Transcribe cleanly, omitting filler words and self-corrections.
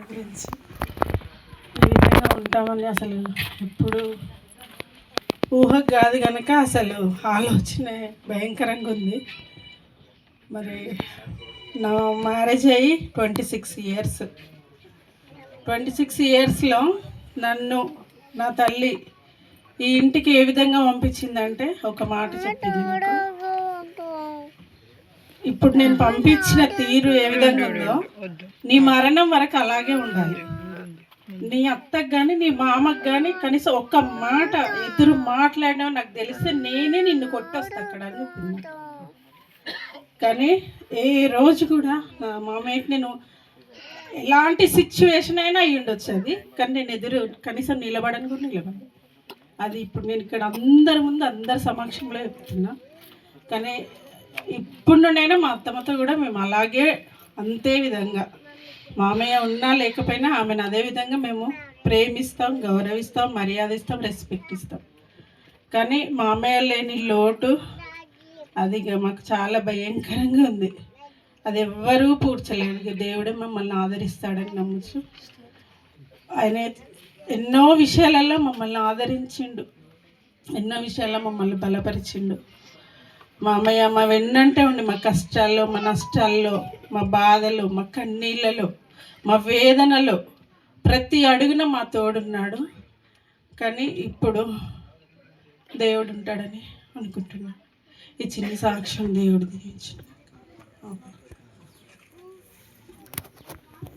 గురించి ఈ విధంగా ఉంటామని అసలు ఎప్పుడు ఊహ కాదు కనుక అసలు ఆలోచన భయంకరంగా ఉంది. మరి నా మ్యారేజ్ అయ్యి 26 ఇయర్స్లో నన్ను నా తల్లి ఈ ఇంటికి ఏ విధంగా పంపించిందంటే ఒక మాట చెప్పింది నాకు. ఇప్పుడు నేను పంపించిన తీరు ఏ విధంగా ఉందో నీ మరణం వరకు అలాగే ఉండాలి. నీ అత్తకు కానీ నీ మామకు కానీ కనీసం ఒక్క మాట ఎదురు మాట్లాడినా నాకు తెలిస్తే నేనే నిన్ను కొట్టొస్తా అక్కడ అని చెప్పింది. కానీ ఏ రోజు కూడా నా మామయ్యకి నేను ఎలాంటి సిచ్యువేషన్ అయినా అయ్యి ఉండొచ్చు అది, కానీ నేను ఎదురు కనీసం నిలబడను కూడా నిలబడను. అది ఇప్పుడు నేను ఇక్కడ అందరి ముందు అందరి సమక్షంలో చెప్తున్నా. కానీ ఇప్పుడు నుండైనా మా అత్తమ్మతో కూడా మేము అలాగే అంతే విధంగా మామయ్య ఉన్నా లేకపోయినా ఆమెను అదే విధంగా మేము ప్రేమిస్తాం, గౌరవిస్తాం, మర్యాద ఇస్తాం, రెస్పెక్ట్ ఇస్తాం. కానీ మామయ్య లేని లోటు అది మాకు చాలా భయంకరంగా ఉంది. అది ఎవ్వరూ పూడ్చలేడు. దేవుడే మమ్మల్ని ఆదరిస్తాడని నమ్మచ్చు. ఆయన ఎన్నో విషయాలలో మమ్మల్ని ఆదరించిండు, ఎన్నో విషయాల్లో మమ్మల్ని బలపరిచిండు. మా అమ్మయ్య మా వెన్నంటే ఉండి మా కష్టాల్లో, మా నష్టాల్లో, మా బాధలు, మా కన్నీళ్ళలో, మా వేదనలో ప్రతి అడుగున మా తోడున్నాడు. కానీ ఇప్పుడు దేవుడు ఉంటాడని అనుకుంటున్నాను. ఈ చిన్న సాక్ష్యం దేవుడు దీవించు.